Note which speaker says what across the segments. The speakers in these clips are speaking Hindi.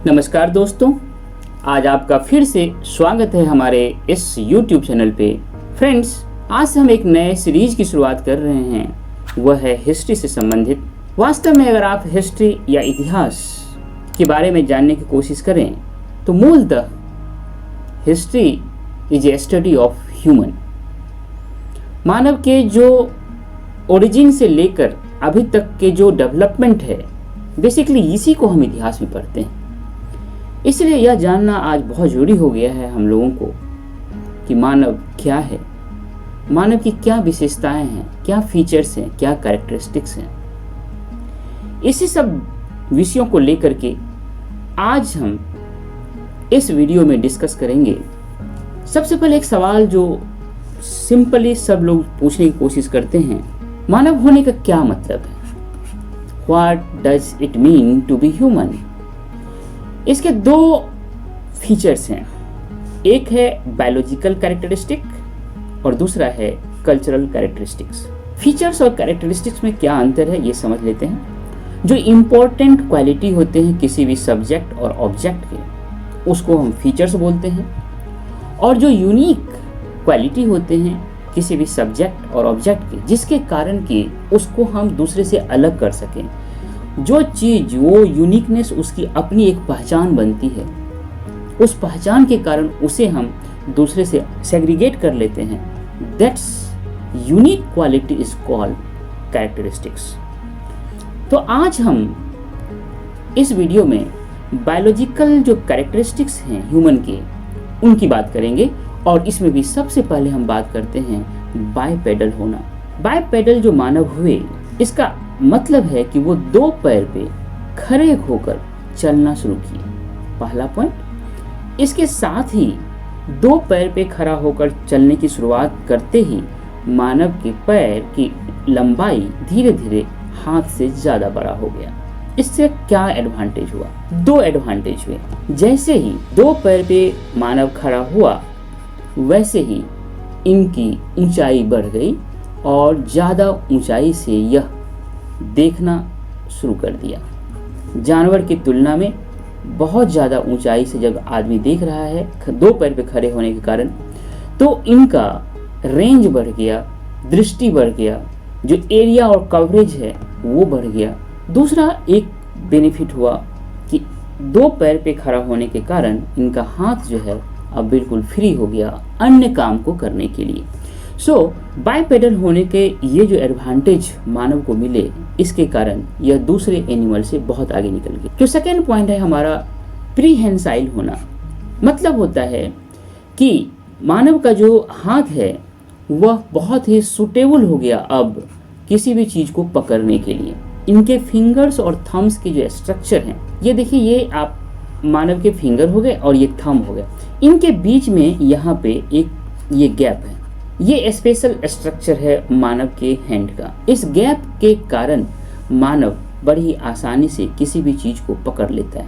Speaker 1: नमस्कार दोस्तों, आज आपका फिर से स्वागत है हमारे इस YouTube चैनल पे। फ्रेंड्स, आज से हम एक नए सीरीज की शुरुआत कर रहे हैं, वह है हिस्ट्री से संबंधित। वास्तव में अगर आप हिस्ट्री या इतिहास के बारे में जानने की कोशिश करें तो मूलतः history is a study of human. मानव के जो ओरिजिन से लेकर अभी तक के जो डेवलपमेंट है, बेसिकली इसी को हम इतिहास में पढ़ते हैं। इसलिए यह जानना आज बहुत ज़रूरी हो गया है हम लोगों को कि मानव क्या है, मानव की क्या विशेषताएं हैं, क्या फीचर्स हैं, क्या कैरेक्टरिस्टिक्स हैं। इसी सब विषयों को लेकर के आज हम इस वीडियो में डिस्कस करेंगे। सबसे पहले एक सवाल जो सिंपली सब लोग पूछने की कोशिश करते हैं, मानव होने का क्या मतलब है? What does it mean to be human? इसके दो फीचर्स हैं, एक है बायोलॉजिकल कैरेक्टरिस्टिक और दूसरा है कल्चरल कैरेक्टरिस्टिक्स। फीचर्स और कैरेक्टरिस्टिक्स में क्या अंतर है ये समझ लेते हैं। जो इम्पोर्टेंट क्वालिटी होते हैं किसी भी सब्जेक्ट और ऑब्जेक्ट के, उसको हम फीचर्स बोलते हैं, और जो यूनिक क्वालिटी होते हैं किसी भी सब्जेक्ट और ऑब्जेक्ट के, जिसके कारण कि उसको हम दूसरे से अलग कर सकें, जो चीज़, वो यूनिकनेस, उसकी अपनी एक पहचान बनती है, उस पहचान के कारण उसे हम दूसरे से सेग्रीगेट कर लेते हैं, that's unique quality is called characteristics. तो आज हम इस वीडियो में बायोलॉजिकल जो कैरेक्टरिस्टिक्स हैं ह्यूमन के, उनकी बात करेंगे। और इसमें भी सबसे पहले हम बात करते हैं बाइपेडल होना। बाइपेडल जो मानव हुए, इसका मतलब है कि वो दो पैर पे खड़े होकर चलना शुरू किए, पहला पॉइंट। इसके साथ ही दो पैर पे खड़ा होकर चलने की शुरुआत करते ही मानव के पैर की लंबाई धीरे धीरे हाथ से ज़्यादा बड़ा हो गया। इससे क्या एडवांटेज हुआ? दो एडवांटेज हुए। जैसे ही दो पैर पे मानव खड़ा हुआ, वैसे ही इनकी ऊंचाई बढ़ गई और ज़्यादा ऊंचाई से यह देखना शुरू कर दिया। जानवर की तुलना में बहुत ज़्यादा ऊंचाई से जब आदमी देख रहा है दो पैर पे खड़े होने के कारण, तो इनका रेंज बढ़ गया, दृष्टि बढ़ गया, जो एरिया और कवरेज है वो बढ़ गया। दूसरा एक बेनिफिट हुआ कि दो पैर पे खड़ा होने के कारण इनका हाथ जो है अब बिल्कुल फ्री हो गया अन्य काम को करने के लिए। सो बाइपेडल होने के ये जो एडवांटेज मानव को मिले, इसके कारण यह दूसरे एनिमल से बहुत आगे निकल गया। जो सेकेंड पॉइंट है हमारा प्रीहेंसाइल होना, मतलब होता है कि मानव का जो हाथ है वह बहुत ही सूटेबल हो गया अब किसी भी चीज़ को पकड़ने के लिए। इनके फिंगर्स और थम्स के जो स्ट्रक्चर हैं, ये देखिए, ये आप मानव के फिंगर हो गए और ये थंब हो गया, इनके बीच में यहाँ पे एक ये गैप है, ये स्पेशल स्ट्रक्चर है मानव के हैंड का। इस गैप के कारण मानव बड़ी आसानी से किसी भी चीज़ को पकड़ लेता है।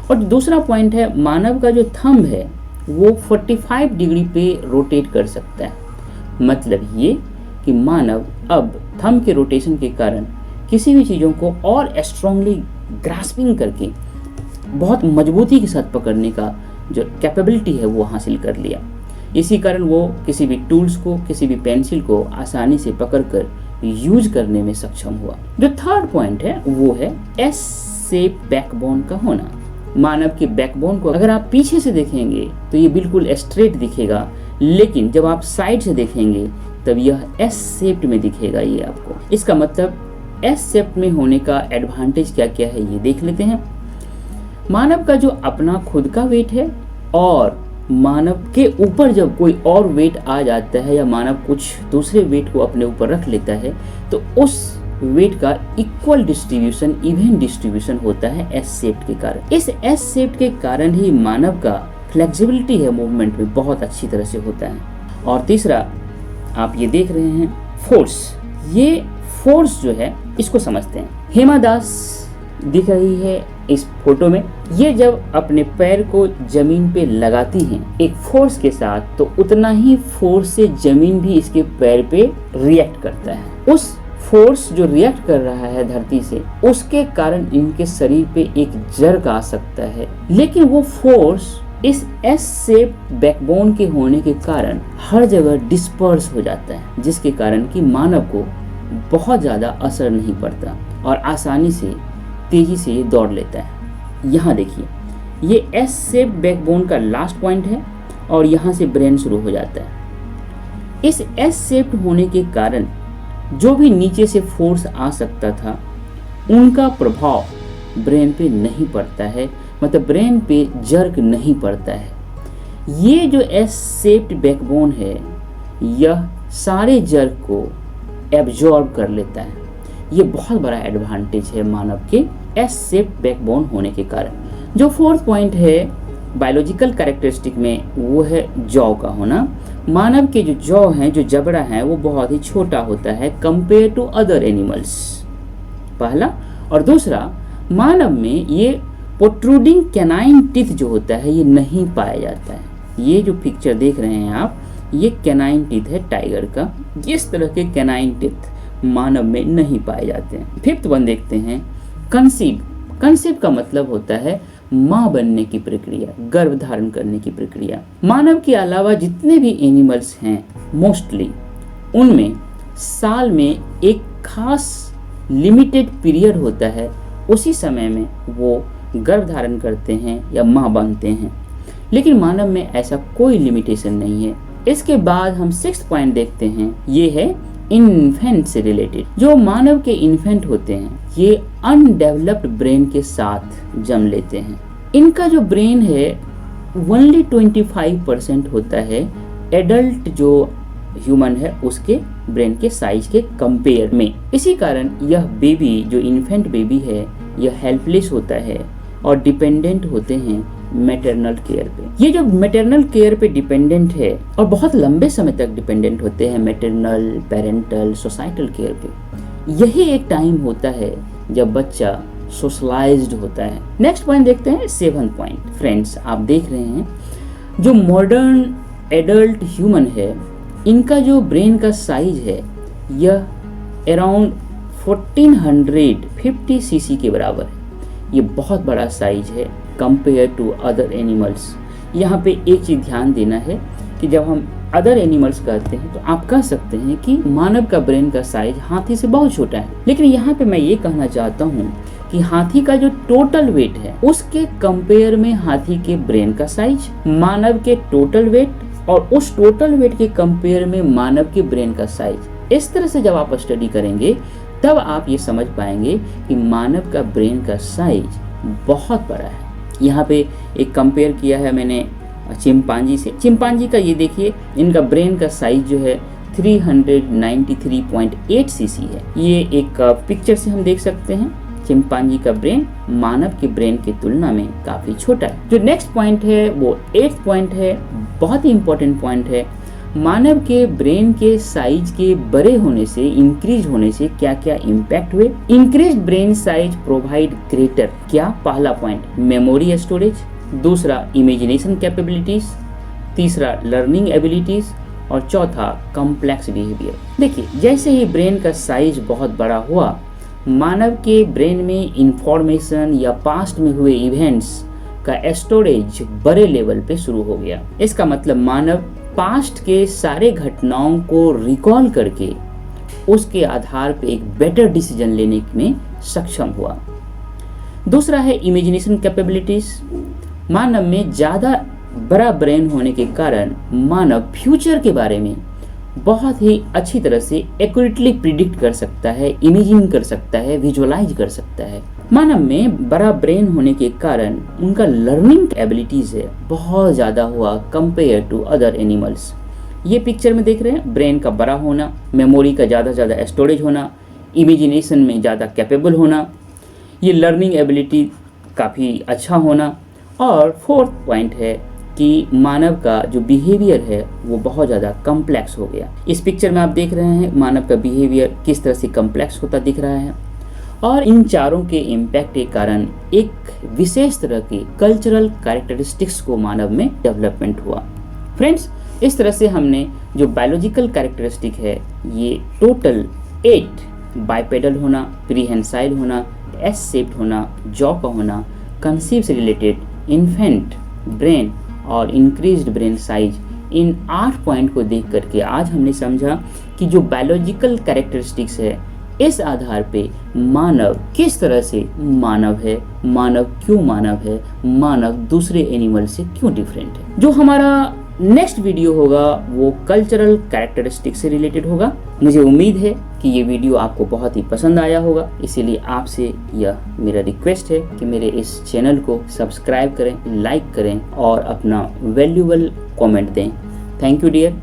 Speaker 1: और दूसरा पॉइंट है, मानव का जो थंब है वो 45 डिग्री पे रोटेट कर सकता है। मतलब ये कि मानव अब थंब के रोटेशन के कारण किसी भी चीज़ों को और स्ट्रांगली ग्रास्पिंग करके बहुत मजबूती के साथ पकड़ने का जो कैपेबिलिटी है वो हासिल कर लिया। इसी कारण वो किसी भी टूल्स को, किसी भी पेंसिल को आसानी से पकड़कर यूज करने में सक्षम हुआ। जो थर्ड पॉइंट है वो है एस शेप बैकबोन का होना। मानव के बैकबोन को अगर आप पीछे से देखेंगे तो ये बिल्कुल स्ट्रेट दिखेगा, लेकिन जब आप साइड से देखेंगे तब यह एस शेप्ड में दिखेगा ये आपको। इसका मतलब एस शेप में होने का एडवांटेज क्या क्या है ये देख लेते हैं। मानव का जो अपना खुद का वेट है, और मानव के ऊपर जब कोई और वेट आ जाता है या मानव कुछ दूसरे वेट को अपने ऊपर रख लेता है, तो उस वेट का इक्वल डिस्ट्रीब्यूशन, इवन डिस्ट्रीब्यूशन होता है एस शेप के कारण। इस एस शेप के कारण ही मानव का फ्लेक्सिबिलिटी है मूवमेंट में बहुत अच्छी तरह से होता है। और तीसरा आप ये देख रहे हैं फोर्स, ये फोर्स जो है इसको समझते हैं। हेमा दास दिख रही है इस फोटो में, ये जब अपने पैर को जमीन पे लगाती हैं एक फोर्स के साथ, तो उतना ही फोर्स से जमीन भी इसके पैर पे रिएक्ट करता है। उस फोर्स जो रिएक्ट कर रहा है धरती से, उसके कारण इनके शरीर पे एक जर्क आ सकता है। लेकिन वो फोर्स इस एस शेप बैकबोन के होने के कारण हर जगह डिस्पर्स हो जाता है, जिसके कारण कि मानव को बहुत ज़्यादा असर नहीं पड़ता और आसानी से तेजी से ये दौड़ लेता है। यहाँ देखिए, ये एस शेप बैकबोन का लास्ट पॉइंट है और यहाँ से ब्रेन शुरू हो जाता है। इस एस शेप्ड होने के कारण जो भी नीचे से फोर्स आ सकता था, उनका प्रभाव ब्रेन पे नहीं पड़ता है, मतलब ब्रेन पे जर्क नहीं पड़ता है। ये जो एस शेप्ड बैकबोन है, यह सारे जर्क को एब्जॉर्ब कर लेता है। ये बहुत बड़ा एडवांटेज है मानव के एस शेप्ड बैकबोन होने के कारण। जो फोर्थ पॉइंट है बायोलॉजिकल कैरेक्टरिस्टिक में, वो है जॉ का होना। मानव के जो जॉ हैं, जो जबड़ा है, वो बहुत ही छोटा होता है कंपेयर टू अदर एनिमल्स, पहला। और दूसरा, मानव में ये प्रोट्रूडिंग कैनाइन टीथ जो होता है, ये नहीं पाया जाता है। ये जो पिक्चर देख रहे हैं आप, ये कैनाइन टीथ है टाइगर का। इस तरह के कैनाइन टीथ मानव में नहीं पाए जाते हैं। फिफ्थ वन देखते हैं, कंसीव। कंसीव का मतलब होता है माँ बनने की प्रक्रिया, गर्भ धारण करने की प्रक्रिया। मानव के अलावा जितने भी एनिमल्स हैं, मोस्टली उनमें साल में एक खास लिमिटेड पीरियड होता है, उसी समय में वो गर्भ धारण करते हैं या माँ बनते हैं। लेकिन मानव में ऐसा कोई लिमिटेशन नहीं है। इसके बाद हम सिक्स्थ पॉइंट देखते हैं, ये है इन्फेंट से रिलेटेड। जो मानव के इन्फेंट होते हैं, ये अनडेवलप्ड ब्रेन के साथ जन्म लेते हैं। इनका जो ब्रेन है ओनली 25% होता है एडल्ट जो ह्यूमन है उसके ब्रेन के साइज के कंपेयर में। इसी कारण यह बेबी, जो इन्फेंट बेबी है, यह हेल्पलेस होता है और डिपेंडेंट होते हैं मैटरनल केयर पे। ये जो मैटरनल केयर पे डिपेंडेंट है और बहुत लंबे समय तक डिपेंडेंट होते हैं मैटरनल, पेरेंटल, सोसाइटल केयर पे, यही एक टाइम होता है जब बच्चा सोशलाइज्ड होता है। नेक्स्ट पॉइंट देखते हैं, सेवंथ पॉइंट। फ्रेंड्स, आप देख रहे हैं जो मॉडर्न एडल्ट ह्यूमन है, इनका जो ब्रेन का साइज है, यह अराउंड 1450 सीसी के बराबर है। ये बहुत बड़ा साइज है कंपेयर टू अदर एनिमल्स। यहाँ पे एक चीज़ ध्यान देना है कि जब हम अदर एनिमल्स कहते हैं तो आप कह सकते हैं कि मानव का ब्रेन का साइज हाथी से बहुत छोटा है। लेकिन यहाँ पे मैं ये कहना चाहता हूँ कि हाथी का जो टोटल वेट है, उसके कंपेयर में हाथी के ब्रेन का साइज, मानव के टोटल वेट और उस टोटल वेट के कंपेयर में मानव के ब्रेन का साइज, इस तरह से जब आप स्टडी करेंगे तब आप ये समझ पाएंगे कि मानव का ब्रेन का साइज बहुत बड़ा है। यहाँ पे एक कंपेयर किया है मैंने चिंपांजी से। चिंपांजी का ये देखिए, इनका ब्रेन का साइज जो है 393.8 सीसी है। ये एक पिक्चर से हम देख सकते हैं चिंपांजी का ब्रेन मानव के ब्रेन की तुलना में काफ़ी छोटा है। जो नेक्स्ट पॉइंट है वो 8th पॉइंट है, बहुत ही इंपॉर्टेंट पॉइंट है। मानव के ब्रेन के साइज के बड़े होने से, इंक्रीज होने से क्या क्या इम्पैक्ट हुए। Increase brain size provide greater, क्या, पहला पॉइंट मेमोरी स्टोरेज, दूसरा इमेजिनेशन कैपेबिलिटीज, तीसरा लर्निंग एबिलिटीज और चौथा कॉम्प्लेक्स बिहेवियर। देखिए, जैसे ही ब्रेन का साइज बहुत बड़ा हुआ, मानव के ब्रेन में इंफॉर्मेशन या पास्ट में हुए इवेंट्स का स्टोरेज बड़े लेवल पे शुरू हो गया। इसका मतलब मानव पास्ट के सारे घटनाओं को रिकॉल करके उसके आधार पे एक बेटर डिसीजन लेने में सक्षम हुआ। दूसरा है इमेजिनेशन कैपेबिलिटीज। मानव में ज़्यादा बड़ा ब्रेन होने के कारण मानव फ्यूचर के बारे में बहुत ही अच्छी तरह से एक्यूरेटली प्रिडिक्ट कर सकता है, इमेजिन कर सकता है, विजुअलाइज कर सकता है। मानव में बड़ा ब्रेन होने के कारण उनका लर्निंग एबिलिटीज है बहुत ज़्यादा हुआ कंपेयर टू अदर एनिमल्स। ये पिक्चर में देख रहे हैं, ब्रेन का बड़ा होना, मेमोरी का ज़्यादा स्टोरेज होना, इमेजिनेशन में ज़्यादा कैपेबल होना, ये लर्निंग एबिलिटी काफ़ी अच्छा होना। और फोर्थ पॉइंट है कि मानव का जो बिहेवियर है वो बहुत ज़्यादा कॉम्प्लेक्स हो गया। इस पिक्चर में आप देख रहे हैं मानव का बिहेवियर किस तरह से कॉम्प्लेक्स होता दिख रहा है। और इन चारों के इम्पैक्ट के कारण एक विशेष तरह की कल्चरल कैरेक्टरिस्टिक्स को मानव में डेवलपमेंट हुआ। फ्रेंड्स, इस तरह से हमने जो बायोलॉजिकल कैरेक्टरिस्टिक है, ये टोटल 8 बाइपेडल होना, प्रीहेंसाइल होना, एस शेप्ड होना, जॉ का होना, कंसीव से रिलेटेड, इन्फेंट ब्रेन और इंक्रीज्ड ब्रेन साइज, इन 8 पॉइंट को देख करके आज हमने समझा कि जो बायोलॉजिकल कैरेक्टरिस्टिक्स है, इस आधार पे मानव किस तरह से मानव है, मानव क्यों मानव है, मानव दूसरे एनिमल से क्यों डिफरेंट है। जो हमारा नेक्स्ट वीडियो होगा वो कल्चरल कैरेक्टरिस्टिक से रिलेटेड होगा। मुझे उम्मीद है कि ये वीडियो आपको बहुत ही पसंद आया होगा, इसीलिए आपसे यह मेरा रिक्वेस्ट है कि मेरे इस चैनल को सब्सक्राइब करें, लाइक करें और अपना वैल्यूएबल कमेंट दें। Thank you dear.